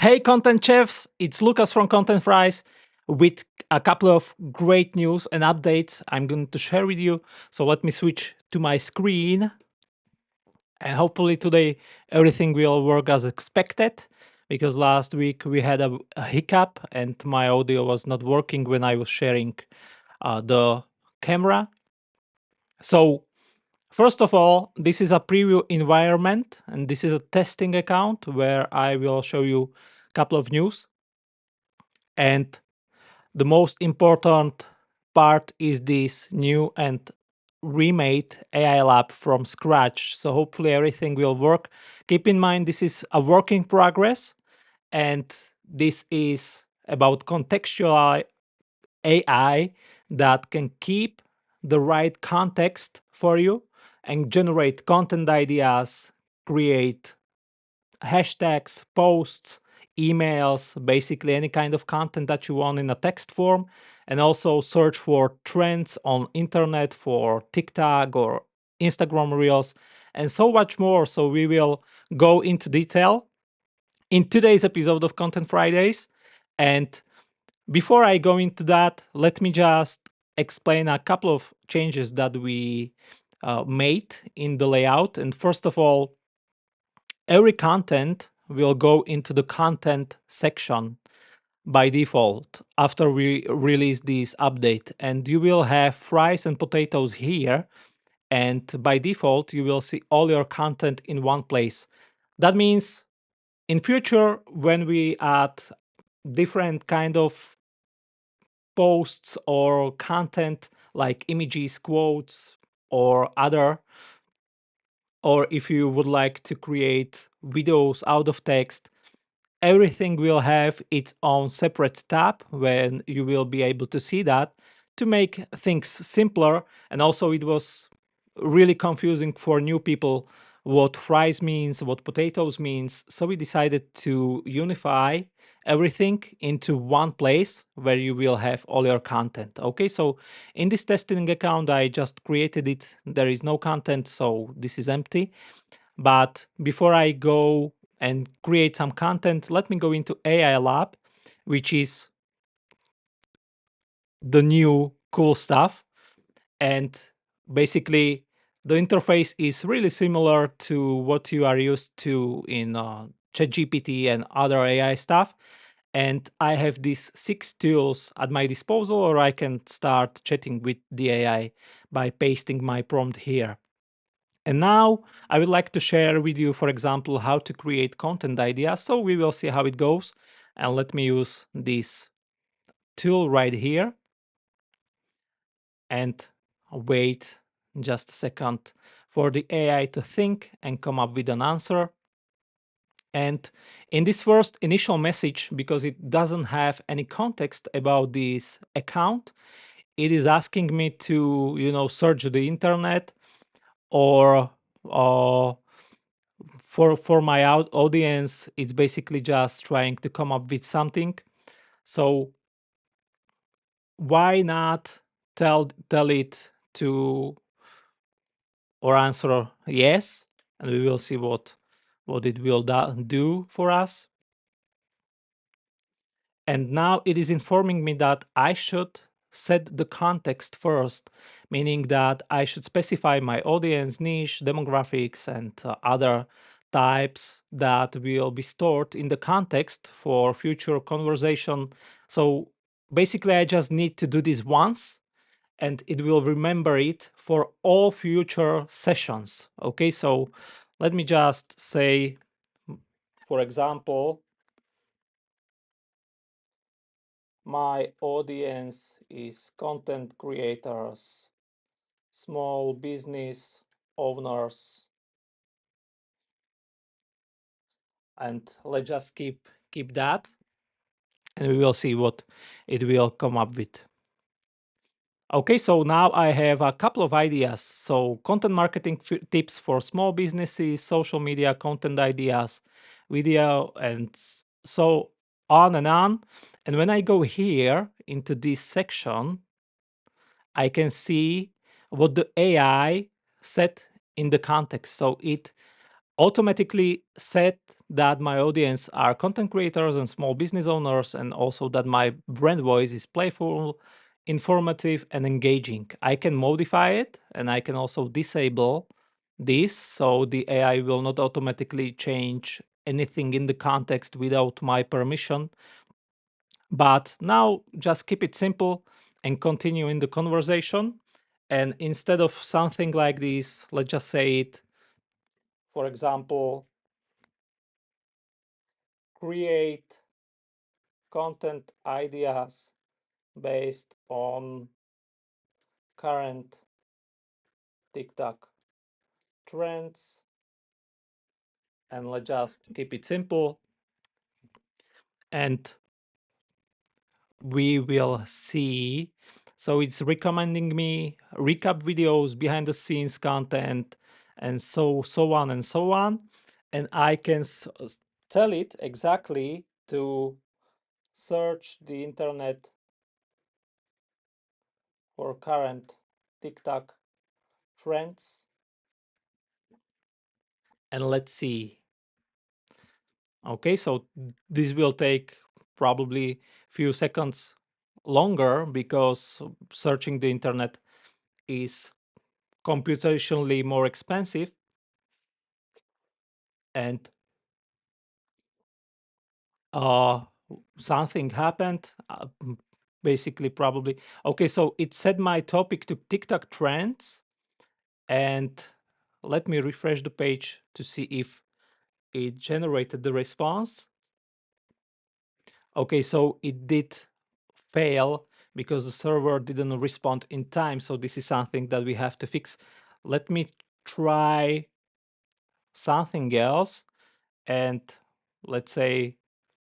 Hey, content chefs, it's Lucas from Content Fries with a couple of great news and updates I'm going to share with you. So let me switch to my screen and hopefully today everything will work as expected because last week we had a hiccup and my audio was not working when I was sharing the camera. So first of all, this is a preview environment and this is a testing account where I will show you a couple of news. And the most important part is this new and remade AI lab from scratch. So hopefully everything will work. Keep in mind, this is a work in progress, and this is about contextual AI that can keep the right context for you and generate content ideas, create hashtags, posts, emails, basically any kind of content that you want in a text form, and also search for trends on internet for TikTok or Instagram Reels, and so much more. So we will go into detail in today's episode of Content Fridays. And before I go into that, let me just explain a couple of changes that we made in the layout. And first of all, every content will go into the content section by default after we release this update, and you will have fries and potatoes here, and by default you will see all your content in one place. That means in future when we add different kind of posts or content like images, quotes, or other, or if you would like to create videos out of text, everything will have its own separate tab when you will be able to see that to make things simpler. And also it was really confusing for new people what fries means, what potatoes means. So we decided to unify everything into one place where you will have all your content. Okay, so in this testing account, I just created it. There is no content, so this is empty. But before I go and create some content, let me go into AI Lab, which is the new cool stuff. And basically, the interface is really similar to what you are used to in ChatGPT and other AI stuff. And I have these 6 tools at my disposal, or I can start chatting with the AI by pasting my prompt here. And now I would like to share with you, for example, how to create content ideas. So we will see how it goes. And let me use this tool right here and wait just a second for the AI to think and come up with an answer. And in this first initial message, because it doesn't have any context about this account, it is asking me to, search the internet, or for my audience, it's basically just trying to come up with something. So why not tell it to, or answer yes, and we will see what it will do for us. And now it is informing me that I should set the context first, meaning that I should specify my audience, niche, demographics, and other types that will be stored in the context for future conversation. So basically, I just need to do this once and it will remember it for all future sessions. Okay, so let me just say, for example, my audience is content creators, small business owners, and let's just keep that, and we will see what it will come up with. Okay, so now I have a couple of ideas. So content marketing tips for small businesses, social media content ideas, video, and so on and on. And when I go here into this section, I can see what the AI set in the context. So it automatically set that my audience are content creators and small business owners, and also that my brand voice is playful, informative, and engaging. I can modify it, and I can also disable this so the AI will not automatically change anything in the context without my permission. But now just keep it simple and continue in the conversation. And instead of something like this, let's just say it, for example, create content ideas based on current TikTok trends. And let's just keep it simple. And we will see. So it's recommending me recap videos, behind the scenes content, and so on and so on. And I can tell it exactly to search the internet for current TikTok trends. And let's see. Okay, so this will take probably few seconds longer because searching the internet is computationally more expensive. And uh something happened, basically, probably. Okay, so it set my topic to TikTok trends, and let me refresh the page to see if it generated the response. Okay, so it did fail because the server didn't respond in time. So this is something that we have to fix. Let me try something else, and let's say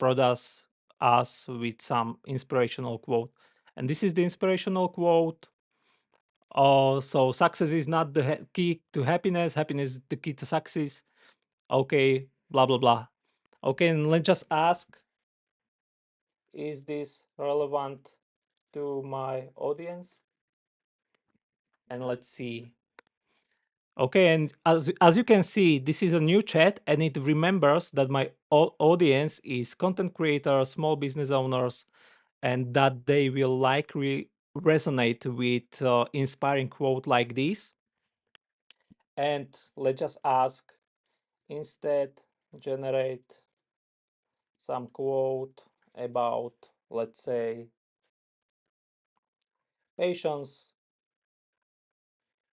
produce us with some inspirational quote. And this is the inspirational quote. So success is not the key to happiness. Happiness is the key to success. Okay, blah blah blah. Okay, and let's just ask, is this relevant to my audience? And let's see. Okay, and as you can see, this is a new chat, and it remembers that my audience is content creators, small business owners, and that they will likely resonate with inspiring quote like this. And let's just ask, instead generate some quote about, let's say, patience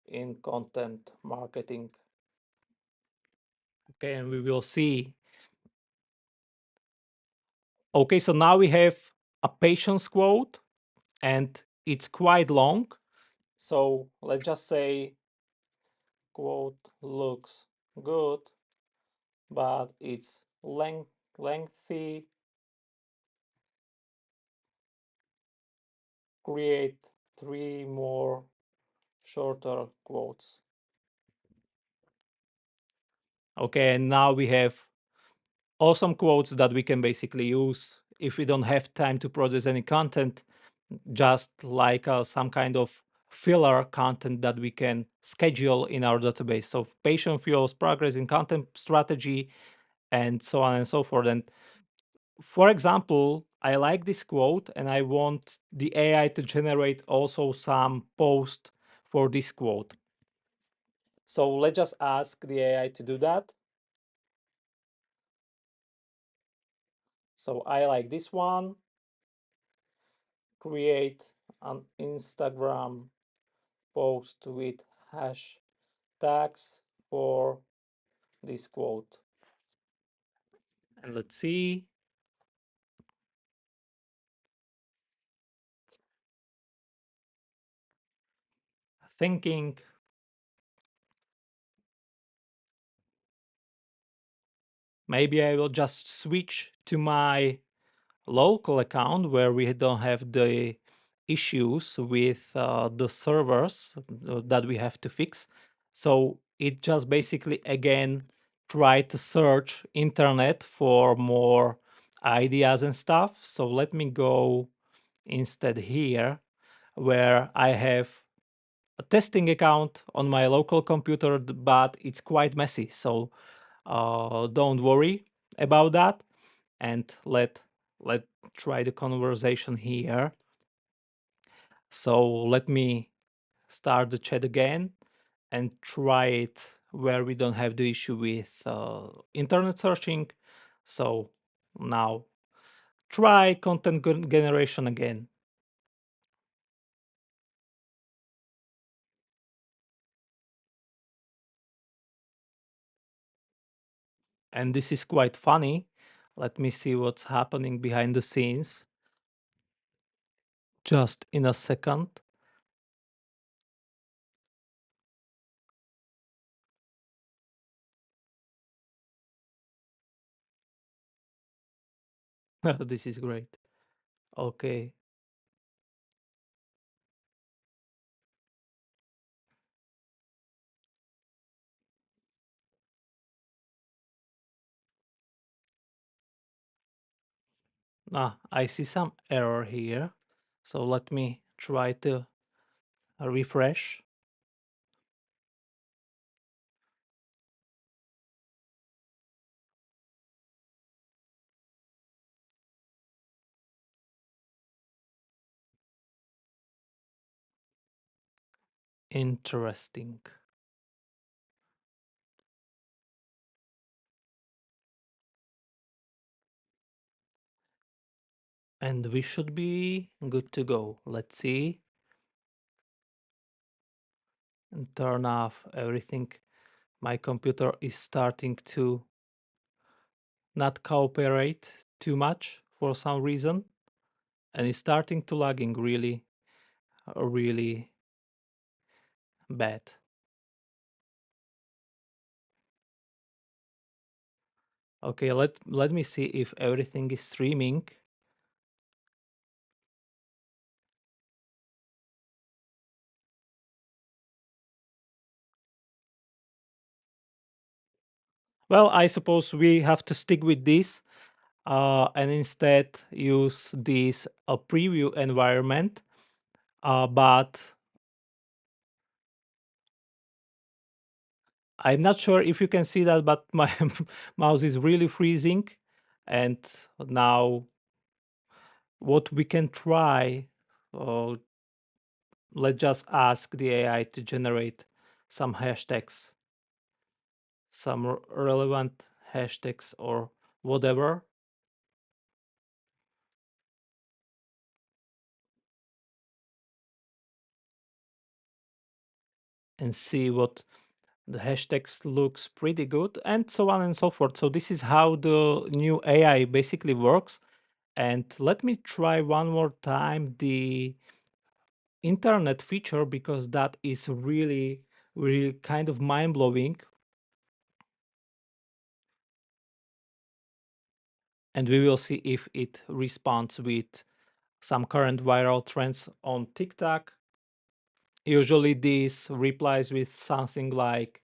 in content marketing. Okay, and we will see. Okay, so now we have a patience quote, and it's quite long. So let's just say quote looks good, but it's lengthy. Create 3 more shorter quotes. Okay, and now we have awesome quotes that we can basically use if we don't have time to process any content, just like some kind of filler content that we can schedule in our database. So patience fuels progress in content strategy, and so on and so forth. And for example, I like this quote, and I want the AI to generate also some post for this quote. So let's just ask the AI to do that. So I like this one. Create an Instagram post with hashtags for this quote. And let's see. Thinking. Maybe I will just switch to my local account where we don't have the issues with the servers that we have to fix. So it just basically again try to search internet for more ideas and stuff. So let me go instead here where I have a testing account on my local computer, but it's quite messy. So don't worry about that, and let try the conversation here. So let me start the chat again and try it where we don't have the issue with internet searching. So now try content generation again. And this is quite funny. Let me see what's happening behind the scenes just in a second. This is great. Okay. I see some error here. So let me try to refresh. Interesting. And we should be good to go. Let's see. And turn off everything. My computer is starting to not cooperate too much for some reason. And it's starting to lagging really, really bad. Okay, let me see if everything is streaming. Well, I suppose we have to stick with this and instead use this a preview environment. But I'm not sure if you can see that, but my mouse is really freezing. And now, what we can try, uh, let's just ask the AI to generate some hashtags, some relevant hashtags or whatever. And see what the hashtags looks pretty good and so on and so forth. So this is how the new AI basically works. And let me try one more time the internet feature because that is really, really kind of mind blowing. And we will see if it responds with some current viral trends on TikTok. Usually, this replies with something like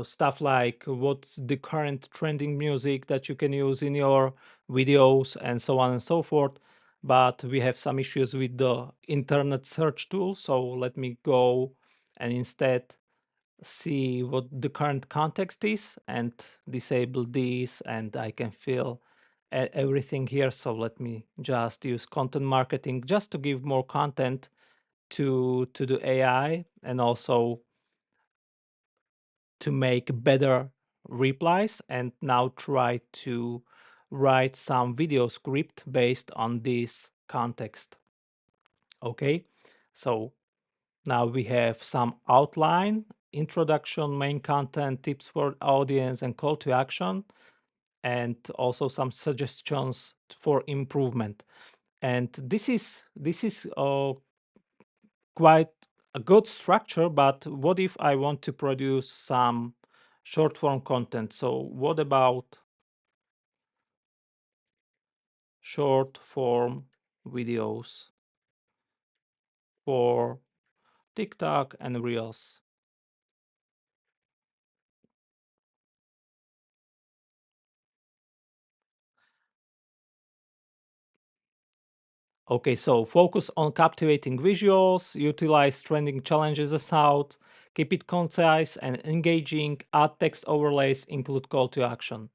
stuff like what's the current trending music that you can use in your videos and so on and so forth. But we have some issues with the internet search tool. So let me go and instead see what the current context is and disable this, and I can fill everything here. So let me just use content marketing just to give more content to the AI and also to make better replies, and now try to write some video script based on this context. Okay, so now we have some outline, introduction, main content, tips for audience, and call to action, and also some suggestions for improvement. And this is quite a good structure, but what if I want to produce some short form content? So what about short form videos for TikTok and Reels? Okay, so focus on captivating visuals, utilize trending challenges as out, Keep it concise and engaging, add text overlays, include call to action.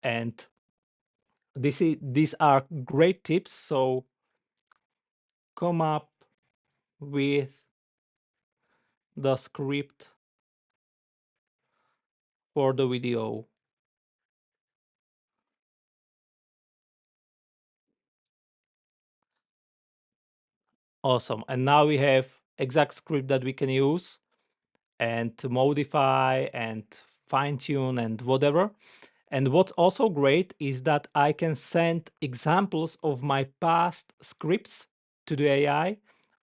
And these are great tips. So come up with the script for the video. Awesome. And now we have exact script that we can use and to modify and fine tune and whatever. And what's also great is that I can send examples of my past scripts to the AI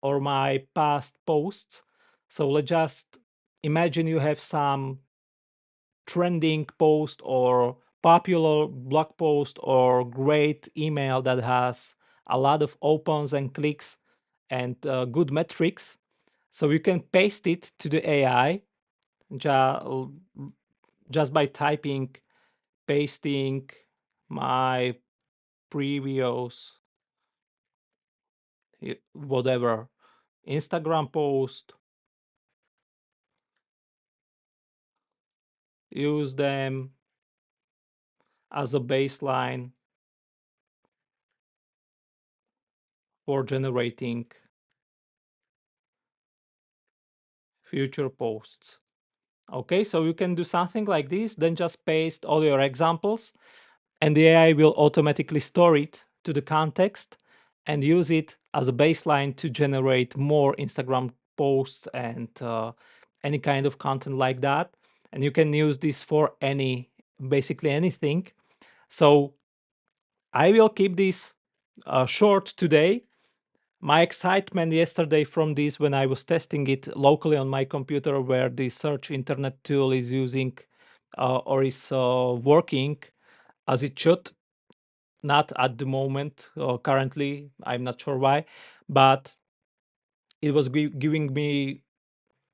or my past posts. So let's just imagine you have some trending post or popular blog post or great email that has a lot of opens and clicks and good metrics. So you can paste it to the AI just by typing, pasting my previous whatever Instagram post, use them as a baseline for generating future posts. Okay, so you can do something like this, then just paste all your examples, and the AI will automatically store it to the context and use it as a baseline to generate more Instagram posts and any kind of content like that. And you can use this for basically anything. So I will keep this short today. My excitement yesterday from this, when I was testing it locally on my computer, where the search internet tool is using or is working as it should, not at the moment, currently, I'm not sure why, but it was giving me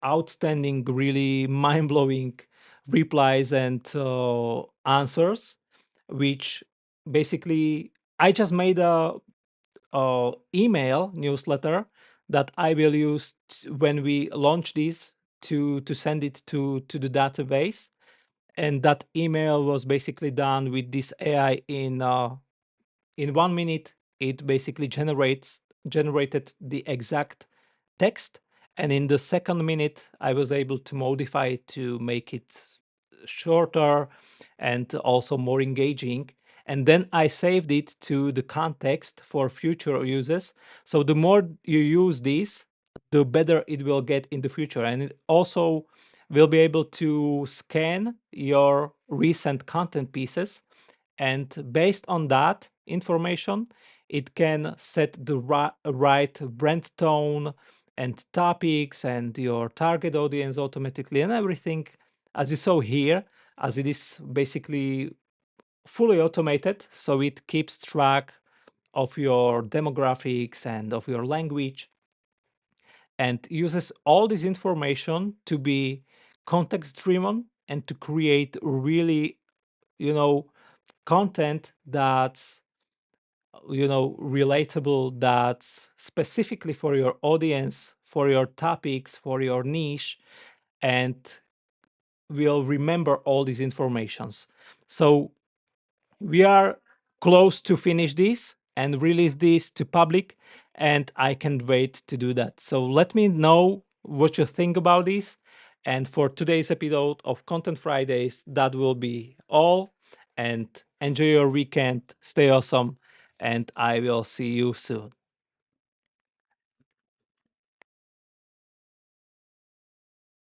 outstanding, really mind-blowing replies and answers, which basically I just made a email newsletter that I will use when we launch this to send it to the database. And that email was basically done with this AI in 1 minute. It basically generated the exact text, and in the second minute I was able to modify it to make it shorter and also more engaging. And then I saved it to the context for future uses. So the more you use this, the better it will get in the future. And it also will be able to scan your recent content pieces, and based on that information, it can set the right brand tone and topics and your target audience automatically and everything, as you saw here, as it is basically fully automated. So it keeps track of your demographics and of your language and uses all this information to be context driven and to create really, you know, content that's relatable, that's specifically for your audience, for your topics, for your niche, and will remember all these informations. So we are close to finish this and release this to public, and I can't wait to do that. So let me know what you think about this. And for today's episode of Content Fridays, that will be all. And enjoy your weekend, stay awesome, and I will see you soon.